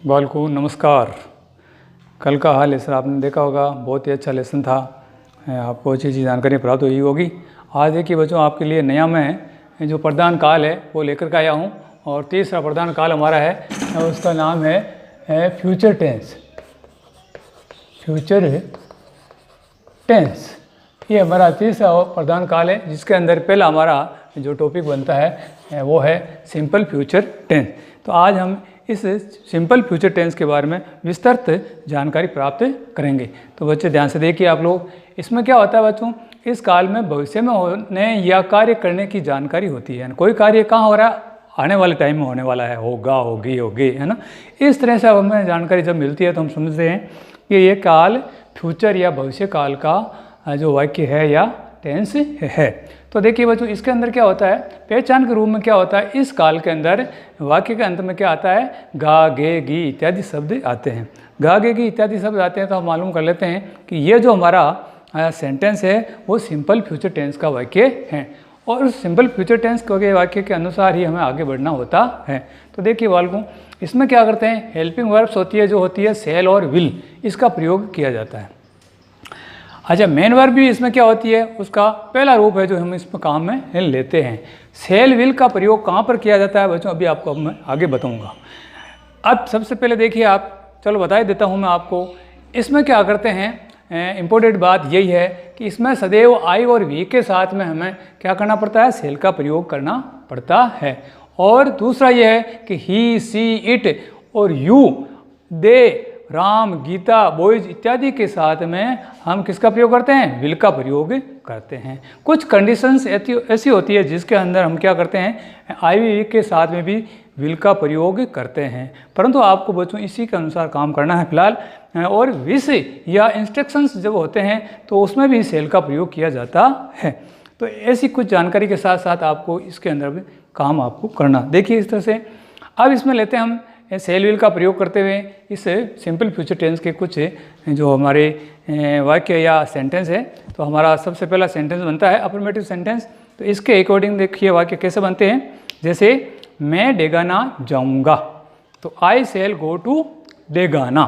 बालको नमस्कार। कल का हाल लेसन आपने देखा होगा, बहुत ही अच्छा लेसन था, आपको अच्छी अच्छी जानकारी प्राप्त हुई होगी। आज देखिए बच्चों, आपके लिए नया मैं जो प्रधान काल है वो लेकर के आया हूँ। और तीसरा प्रधान काल हमारा है, उसका नाम है फ्यूचर टेंस। फ्यूचर टेंस ये हमारा तीसरा प्रधान काल है, जिसके अंदर पहला हमारा जो टॉपिक बनता है वो है सिंपल फ्यूचर टेंस। तो आज हम इस सिंपल फ्यूचर टेंस के बारे में विस्तृत जानकारी प्राप्त करेंगे। तो बच्चे ध्यान से देखिए आप लोग, इसमें क्या होता है बच्चों, इस काल में भविष्य में होने या कार्य करने की जानकारी होती है। कोई कार्य कहाँ हो रहा है, आने वाले टाइम में होने वाला है, होगा, होगी, होगी, है ना। इस तरह से हमें जानकारी जब मिलती है तो हम समझते हैं कि ये काल फ्यूचर या भविष्य काल का जो वाक्य है या टेंस है। तो देखिए बच्चों, इसके अंदर क्या होता है, पहचान के रूप में क्या होता है, इस काल के अंदर वाक्य के अंत में क्या आता है, गा, गे, गी इत्यादि शब्द आते हैं। गा, गे, गी इत्यादि शब्द आते हैं तो हम मालूम कर लेते हैं कि ये जो हमारा सेंटेंस है वो सिंपल फ्यूचर टेंस का वाक्य है। और उस सिंपल फ्यूचर टेंस के वाक्य के अनुसार ही हमें आगे बढ़ना होता है। तो देखिए बालकों, इसमें क्या करते हैं, हेल्पिंग वर्ब्स होती है, जो होती है सेल और विल, इसका प्रयोग किया जाता है। अच्छा, मेन वर्ब भी इसमें क्या होती है, उसका पहला रूप है जो हम इसमें काम में लेते हैं। सेल विल का प्रयोग कहाँ पर किया जाता है बच्चों, अभी आपको मैं आगे बताऊंगा। अब सबसे पहले देखिए आप, चलो बता ही देता हूँ मैं आपको, इसमें क्या करते हैं, इम्पोर्टेंट बात यही है कि इसमें सदैव आई और वी के साथ में हमें क्या करना पड़ता है, सेल का प्रयोग करना पड़ता है। और दूसरा यह है कि ही, सी, इट और you, they, Ram, Geeta, boys इत्यादि के साथ में हम किसका प्रयोग करते हैं, विल का प्रयोग करते हैं। कुछ कंडीशंस ऐसी होती है जिसके अंदर हम क्या करते हैं, आई के साथ में भी विल का प्रयोग करते हैं, परंतु आपको बच्चों इसी के अनुसार काम करना है फिलहाल। और विश या इंस्ट्रक्शंस जब होते हैं तो उसमें भी सेल का प्रयोग किया जाता है। तो ऐसी कुछ जानकारी के साथ साथ आपको इसके अंदर भी काम आपको करना। देखिए इस तरह से अब इसमें लेते हैं हम सेल विल का प्रयोग करते हुए इस सिंपल फ्यूचर टेंस के कुछ जो हमारे वाक्य या सेंटेंस है। तो हमारा सबसे पहला सेंटेंस बनता है अफर्मेटिव सेंटेंस। तो इसके अकॉर्डिंग देखिए वाक्य कैसे बनते हैं, जैसे मैं डेगाना जाऊंगा, तो आई सेल गो टू डेगाना।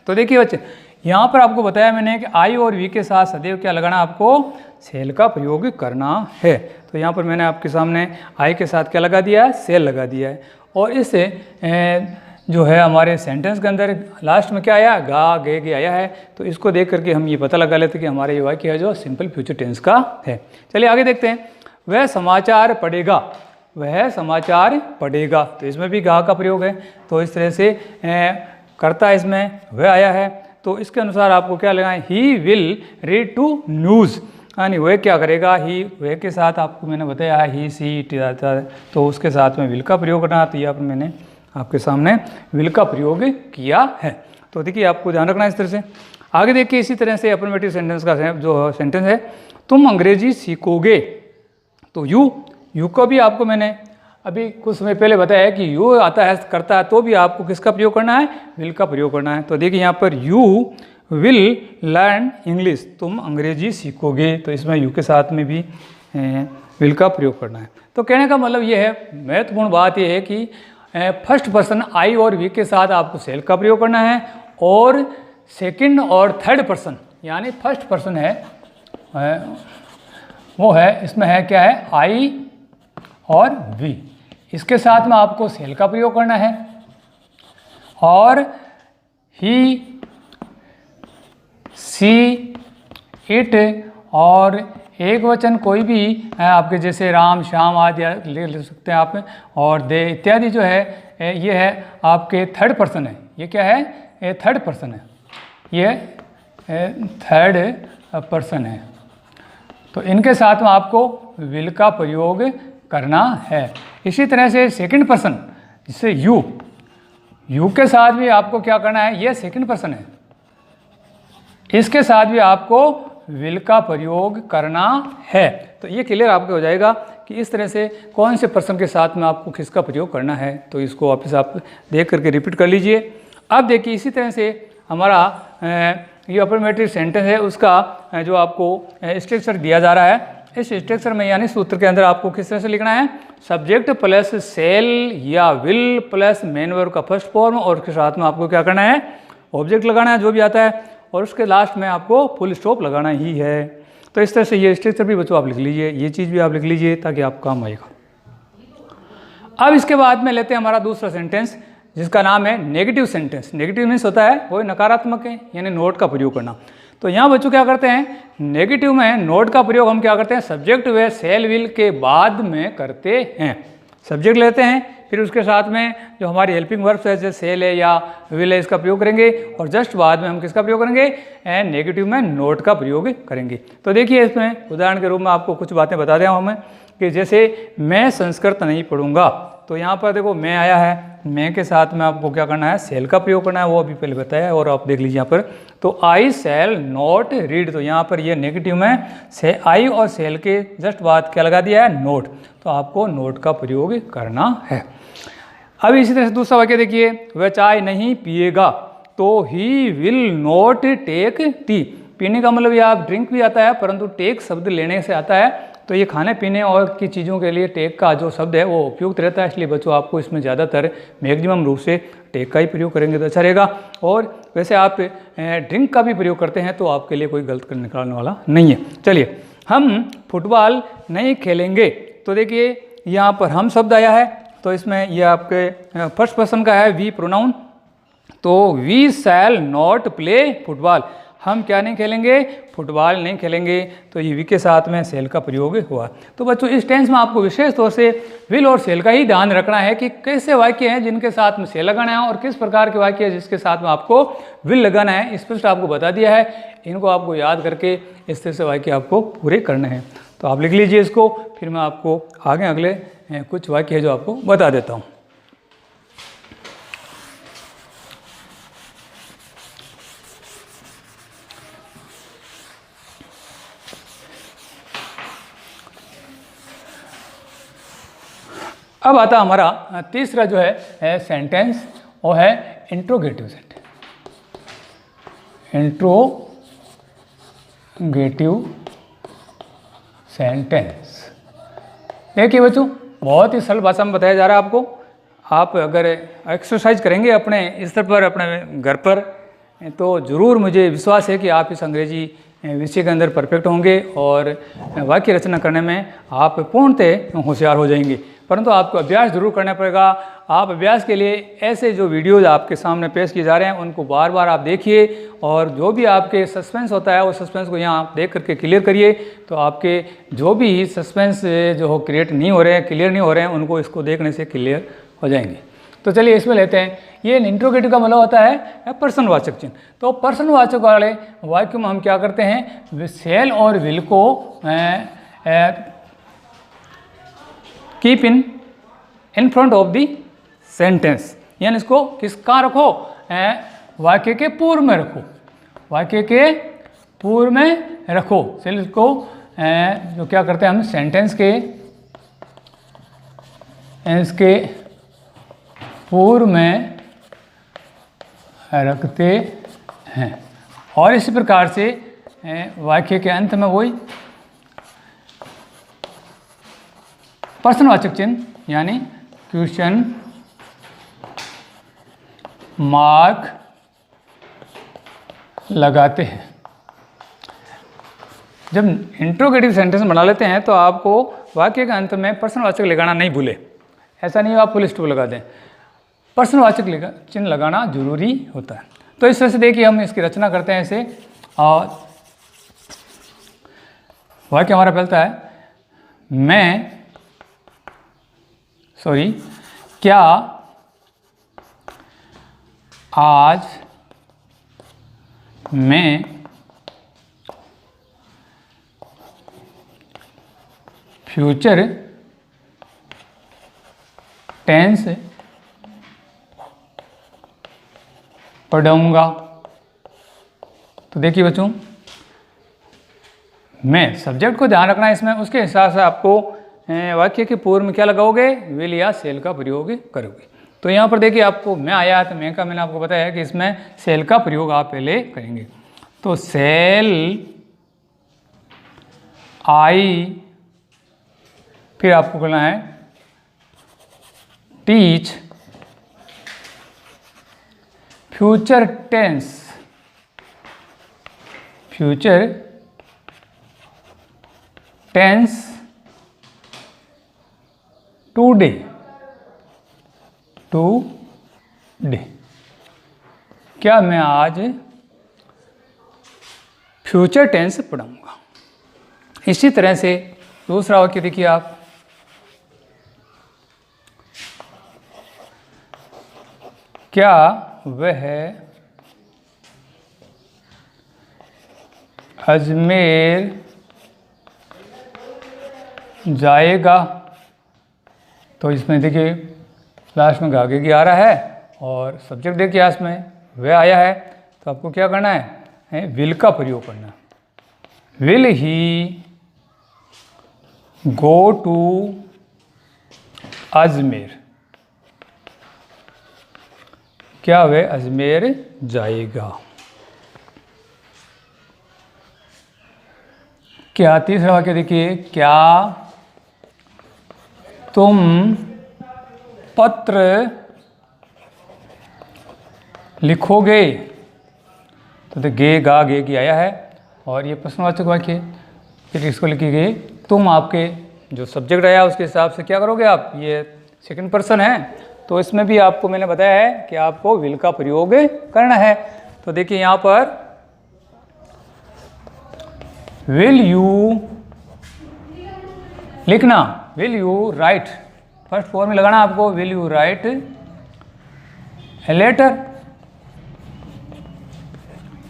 तो देखिए बच्चे, यहाँ पर आपको बताया मैंने कि आई और वी के साथ सदैव क्या लगाना, आपको सेल का प्रयोग करना है। तो यहाँ पर मैंने आपके सामने आई के साथ क्या लगा दिया है, सेल लगा दिया है। और इस जो है हमारे सेंटेंस के अंदर लास्ट में क्या आया, गा, गे आया है। तो इसको देख करके हम ये पता लगा लेते हैं कि हमारा ये वाक्य है जो सिंपल फ्यूचर टेंस का है। चलिए आगे देखते हैं। वह समाचार पढ़ेगा, वह समाचार पढ़ेगा, तो इसमें भी गा का प्रयोग है। तो इस तरह से करता इसमें वह आया है, तो इसके अनुसार आपको क्या लगाएं, he will read to news, यानी वह क्या करेगा, ही वह के साथ आपको मैंने बताया ही, सी, इट आता है, तो उसके साथ में विल का प्रयोग करना। तो यहाँ पर मैंने आपके सामने विल का प्रयोग किया है। तो देखिए आपको ध्यान रखना है इस तरह से। आगे देखिए इसी तरह से अफर्मेटिव सेंटेंस का जो सेंटेंस है, तुम अंग्रेजी सीखोगे, तो यू को भी आपको मैंने अभी कुछ समय पहले बताया कि यू आता है, करता है, तो भी आपको किसका प्रयोग करना है, विल का प्रयोग करना है। तो देखिए यहाँ पर यू विल लर्न इंग्लिश, तुम अंग्रेजी सीखोगे, तो इसमें यू के साथ में भी विल का प्रयोग करना है। तो कहने का मतलब ये है, महत्वपूर्ण बात ये है कि फर्स्ट पर्सन आई और वी के साथ आपको सेल का प्रयोग करना है, और सेकंड और थर्ड पर्सन यानी फर्स्ट पर्सन है वो है, इसमें है क्या है, आई और वी, इसके साथ में आपको सेल का प्रयोग करना है। और ही, सी, इट और एक वचन कोई भी आपके जैसे राम, श्याम आदि ले सकते हैं आप, और दे इत्यादि जो है ये है आपके थर्ड पर्सन है। ये क्या है, ये थर्ड पर्सन है, ये थर्ड पर्सन है। तो इनके साथ में आपको विल का प्रयोग करना है। इसी तरह से सेकंड पर्सन, जिससे यू के साथ भी आपको क्या करना है, ये सेकंड पर्सन है, इसके साथ भी आपको विल का प्रयोग करना है। तो ये क्लियर आपको हो जाएगा कि इस तरह से कौन से पर्सन के साथ में आपको किसका प्रयोग करना है। तो इसको वापस आप देख करके रिपीट कर लीजिए। अब देखिए इसी तरह से हमारा ये अफर्मेटिव सेंटेंस है, उसका जो आपको स्ट्रक्चर दिया जा रहा है, इस स्ट्रक्चर में यानी सूत्र के अंदर आपको किस तरह से लिखना है, सब्जेक्ट प्लस सेल या विल प्लस मेन वर्ब का फर्स्ट फॉर्म और उसके साथ में आपको क्या करना है, ऑब्जेक्ट लगाना है जो भी आता है, और उसके लास्ट में आपको फुल स्टॉप लगाना ही है। तो इस तरह से ये स्ट्रक्चर भी बच्चों आप लिख लीजिए, ये चीज़ भी आप लिख लीजिए ताकि आप काम आएगा। अब इसके बाद में लेते हैं हमारा दूसरा सेंटेंस जिसका नाम है नेगेटिव सेंटेंस। नेगेटिव मीन्स होता है वो नकारात्मक है, यानी नोट का प्रयोग करना। तो यहाँ बच्चों क्या करते हैं, नेगेटिव में नोट का प्रयोग हम क्या करते हैं, सब्जेक्ट व सेल विल के बाद में करते हैं। सब्जेक्ट लेते हैं, फिर उसके साथ में जो हमारी हेल्पिंग वर्ब्स है जैसे सेल है या विल है इसका प्रयोग करेंगे, और जस्ट बाद में हम किसका प्रयोग करेंगे, एंड नेगेटिव में नोट का प्रयोग करेंगे। तो देखिए इसमें उदाहरण के रूप में आपको कुछ बातें बता दें हमें कि जैसे मैं संस्कृत नहीं पढ़ूंगा, तो यहाँ पर देखो मैं आया है, मैं के साथ में आपको क्या करना है, सेल का प्रयोग करना है, वो अभी पहले बताया है और आप देख लीजिए यहाँ पर। तो आई सेल नॉट रीड, तो यहाँ पर ये नेगेटिव में से आई और सेल के जस्ट बाद क्या लगा दिया है, नोट। तो आपको नोट का प्रयोग करना है। अब इसी तरह से दूसरा वाक्य देखिए, वह चाय नहीं पिएगा तो he will not take tea. पीने का मतलब ये आप ड्रिंक भी आता है, परंतु टेक शब्द लेने से आता है, तो ये खाने पीने और की चीज़ों के लिए टेक का जो शब्द है वो उपयुक्त रहता है, इसलिए बच्चों आपको इसमें ज़्यादातर मैक्सिमम रूप से टेक का ही प्रयोग करेंगे तो अच्छा रहेगा। और वैसे आप ड्रिंक का भी प्रयोग करते हैं तो आपके लिए कोई गलत निकालने वाला नहीं है। चलिए, हम फुटबॉल नहीं खेलेंगे, तो देखिए यहाँ पर हम शब्द आया है, तो इसमें ये आपके फर्स्ट पर्सन का है वी प्रोनाउन, तो we shall not play football, हम क्या नहीं खेलेंगे, फुटबॉल नहीं खेलेंगे, तो ये वी के साथ में सेल का प्रयोग हुआ। तो बच्चों इस टेंस में आपको विशेष तौर से विल और सेल का ही ध्यान रखना है कि कैसे वाक्य हैं जिनके साथ में सेल लगाना है और किस प्रकार के वाक्य है जिसके साथ में आपको विल लगाना है, स्पष्ट आपको बता दिया है। इनको आपको याद करके इस तरह से वाक्य आपको पूरे करने हैं। तो आप लिख लीजिए इसको, फिर मैं आपको आगे अगले कुछ वाक्य है जो आपको बता देता हूँ। अब आता हमारा तीसरा जो है सेंटेंस, वो है इंट्रोगेटिव सेंटेंस। इंट्रोगेटिव सेंटेंस देखिए बच्चों, बहुत ही सरल भाषा में बताया जा रहा है आपको। आप अगर एक्सरसाइज करेंगे अपने स्तर पर, अपने घर पर, तो ज़रूर मुझे विश्वास है कि आप इस अंग्रेजी विषय के अंदर परफेक्ट होंगे और वाक्य रचना करने में आप पूर्णतः होशियार हो जाएंगे। परंतु आपको अभ्यास जरूर करना पड़ेगा। आप अभ्यास के लिए ऐसे जो वीडियोज़ आपके सामने पेश किए जा रहे हैं उनको बार बार आप देखिए, और जो भी आपके सस्पेंस होता है उस सस्पेंस को यहाँ देख करके क्लियर करिए। तो आपके जो भी सस्पेंस जो हो क्रिएट नहीं हो रहे हैं, क्लियर नहीं हो रहे हैं, उनको इसको देखने से क्लियर हो जाएंगे। तो चलिए इसमें लेते हैं। ये इंट्रोगेटिव का मतलब होता है प्रश्नवाचक चिन्ह। तो प्रश्नवाचक वाले वाक्य में हम क्या करते हैं, सेल और विल को keep in front of the sentence, यानी इसको किसका रखो, वाक्य के पूर्व में रखो, वाक्य के पूर्व में रखो। चलिए इसको जो क्या करते हैं हम सेंटेंस के पूर्व में रखते हैं, और इसी प्रकार से वाक्य के अंत में वही प्रश्नवाचक चिन्ह यानी क्वेश्चन मार्क लगाते हैं। जब इंट्रोगेटिव सेंटेंस बना लेते हैं तो आपको वाक्य के अंत में प्रश्नवाचक लगाना नहीं भूले। ऐसा नहीं हो आप फुल स्टॉप लगा दें, प्रश्नवाचक चिन्ह लगाना जरूरी होता है। तो इस तरह से देखिए हम इसकी रचना करते हैं ऐसे, और वाक्य हमारा पहलता है क्या आज मैं फ्यूचर टेंस पढ़ूंगा। तो देखिए बच्चों, मैं सब्जेक्ट को ध्यान रखना है इसमें, उसके हिसाब से आपको वाक्य के पूर्व में क्या लगाओगे, विल या सेल का प्रयोग करोगे। तो यहाँ पर देखिए आपको मैं आया तो मैं का मैंने आपको बताया कि इसमें सेल का प्रयोग आप पहले करेंगे। तो सेल आई फिर आपको करना है teach future tense, future tense today, today. क्या मैं आज फ्यूचर टेंस पढ़ाऊंगा। इसी तरह से दूसरा वाक्य देखिए आप, क्या वह अजमेर जाएगा। तो इसमें देखिए लास्ट में आगे की आ रहा है और सब्जेक्ट देखिए आज में वह आया है, तो आपको क्या करना है विल का प्रयोग करना। Will he go to Ajmer, क्या वह अजमेर जाएगा। क्या तीसरा वाक्य देखिए, क्या तुम पत्र लिखोगे। तो गे गा गे की आया है और ये प्रश्नवाचक वाक्य, फिर इसको लिखिए तुम, आपके जो सब्जेक्ट आया उसके हिसाब से क्या करोगे आप, ये सेकंड पर्सन है, तो इसमें भी आपको मैंने बताया है कि आपको विल का प्रयोग करना है। तो देखिए यहाँ पर विल यू लिखना, will you write, first form में लगाना आपको, will you write a letter,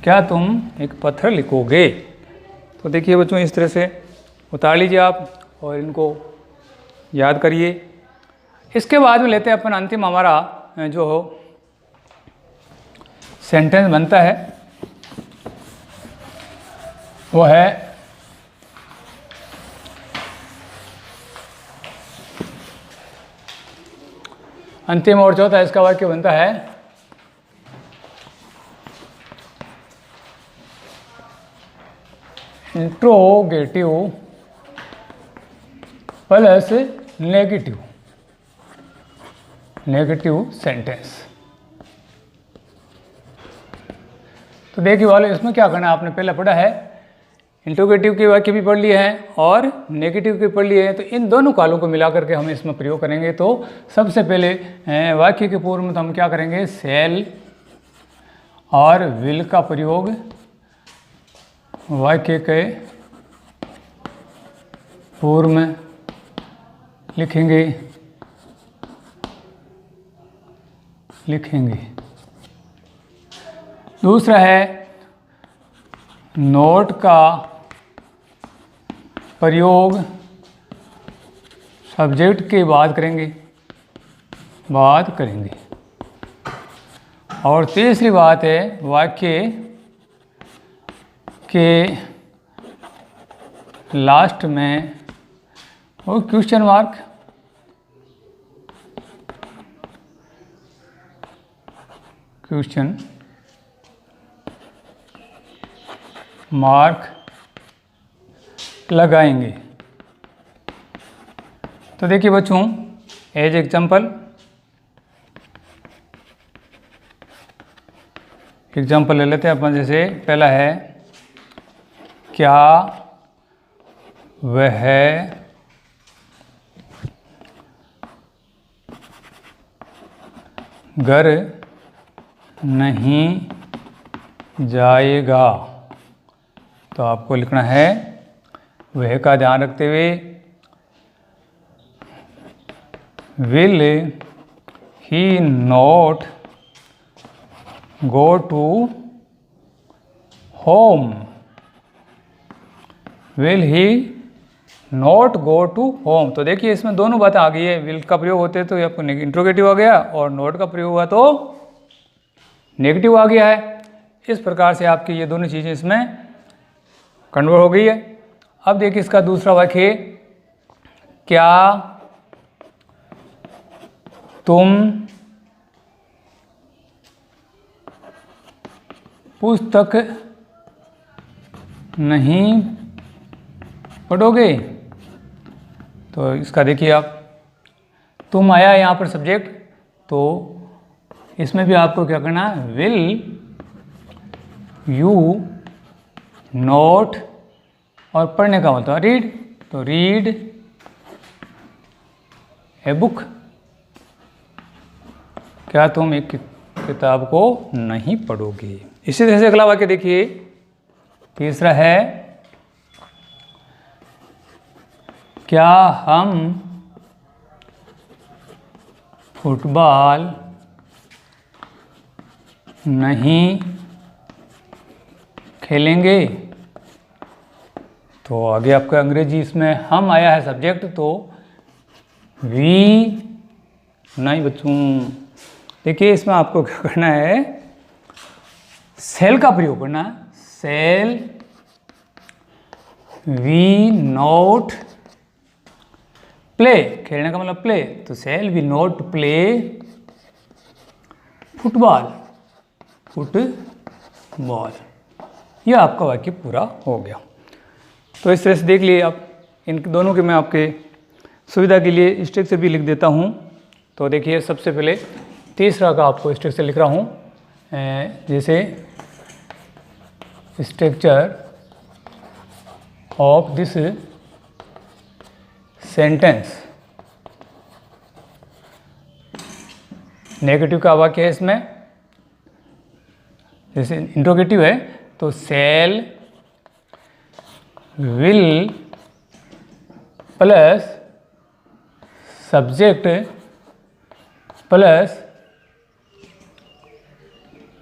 क्या तुम एक पत्र लिखोगे। तो देखिए बच्चों इस तरह से उतार लीजिए आप और इनको याद करिए। इसके बाद में लेते हैं अपन अंतिम हमारा जो सेंटेंस बनता है वो है अंतिम और चौथा इसका वाक्य बनता है interrogative plus negative, negative sentence. तो देखिए वाले इसमें क्या करना है, आपने पहले पढ़ा है इंट्रोगेटिव के वाक्य भी पढ़ लिए हैं और नेगेटिव के पढ़ लिए हैं, तो इन दोनों कालों को मिला करके हम इसमें प्रयोग करेंगे। तो सबसे पहले वाक्य के पूर्व में तो हम क्या करेंगे, सेल और विल का प्रयोग वाक्य के पूर्व में लिखेंगे, दूसरा है नोट का प्रयोग सब्जेक्ट के बाद करेंगे, और तीसरी बात है वाक्य के लास्ट में वो क्वेश्चन मार्क लगाएंगे। तो देखिए बच्चों एज एग्जाम्पल ले लेते हैं अपन। जैसे पहला है क्या वह घर नहीं जाएगा। तो आपको लिखना है वह का ध्यान रखते हुए will he not go to home, will he not go to home. तो देखिए इसमें दोनों बातें आ गई है, विल का प्रयोग होते तो आपको इंट्रोगेटिव आ गया और नॉट का प्रयोग हुआ तो नेगेटिव आ गया है। इस प्रकार से आपकी ये दोनों चीज़ें इसमें कन्वर्ट हो गई है। अब देखिए इसका दूसरा वाक्य, क्या तुम पुस्तक नहीं पढ़ोगे। तो इसका देखिए आप, तुम आया है यहाँ पर सब्जेक्ट, तो इसमें भी आपको क्या करना है, विल यू नोट, और पढ़ने का मतलब रीड, तो रीड ए बुक, क्या तुम एक किताब को नहीं पढ़ोगे। इसी तरह से अगला वाक्य देखिए, तीसरा है, क्या हम फुटबॉल नहीं खेलेंगे। तो आगे आपका अंग्रेजी, इसमें हम आया है सब्जेक्ट, तो वी नहीं बच्चों, देखिए इसमें आपको क्या करना है, सेल का प्रयोग करना है, सेल वी नॉट प्ले, खेलने का मतलब प्ले, तो shall we not play football, football. यह आपका वाक्य पूरा हो गया। तो इस तरह से देख लिए आप, इन दोनों के मैं आपके सुविधा के लिए स्ट्रक्चर भी लिख देता हूँ। तो देखिए सबसे पहले तीसरा का आपको स्ट्रक्चर लिख रहा हूँ, जैसे structure of this sentence, negative का वाक्य है इसमें, जैसे इंट्रोगेटिव है तो shall will plus subject plus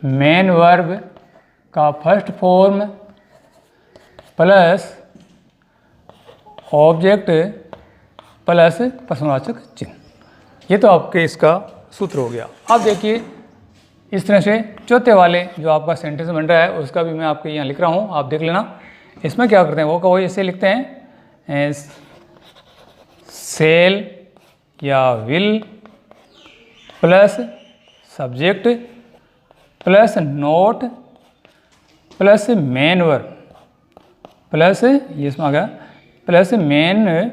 main verb का first form plus object plus प्रश्नवाचक चिन्ह। ये तो आपके इसका सूत्र हो गया। अब देखिए इस तरह से चौथे वाले जो आपका सेंटेंस बन रहा है उसका भी मैं आपके यहाँ लिख रहा हूँ, आप देख लेना। इसमें क्या करते हैं, वो कहो ऐसे लिखते हैं, सेल या will plus subject plus note plus main verb plus, ये इसमें आ गया, प्लस मेन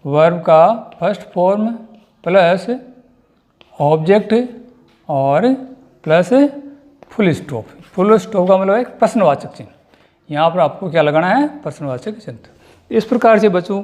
वर्ब का फर्स्ट फॉर्म प्लस ऑब्जेक्ट और plus full stop. Full stop का मतलब है प्रश्नवाचक चिन्ह। यहाँ पर आपको क्या लगाना है, प्रश्नवाचक चिन्ह। इस प्रकार से बच्चों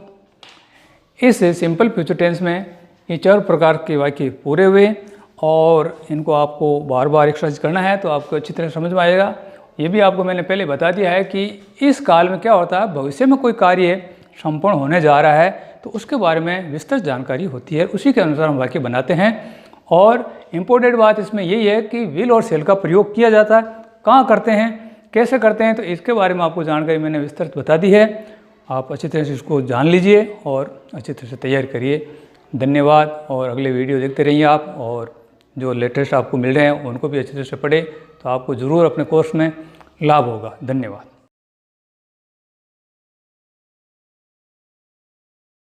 इस सिंपल फ्यूचर टेंस में ये 4 प्रकार के वाक्य पूरे हुए, और इनको आपको बार बार एक्सरसाइज करना है तो आपको अच्छी तरह समझ में आएगा। ये भी आपको मैंने पहले बता दिया है कि इस काल में क्या होता है, भविष्य में कोई कार्य संपूर्ण होने जा रहा है तो उसके बारे में विस्तृत जानकारी होती है, उसी के अनुसार हम वाक्य बनाते हैं। और इम्पोर्टेंट बात इसमें यही है कि विल और सेल का प्रयोग किया जाता है, कहाँ करते हैं, कैसे करते हैं, तो इसके बारे में आपको जानकारी मैंने विस्तृत बता दी है। आप अच्छी तरह से इसको जान लीजिए और अच्छी तरह से तैयार करिए। धन्यवाद, और अगले वीडियो देखते रहिए आप, और जो लेटेस्ट आपको मिल रहे हैं उनको भी अच्छी तरह से पढ़ें, तो आपको ज़रूर अपने कोर्स में लाभ होगा। धन्यवाद।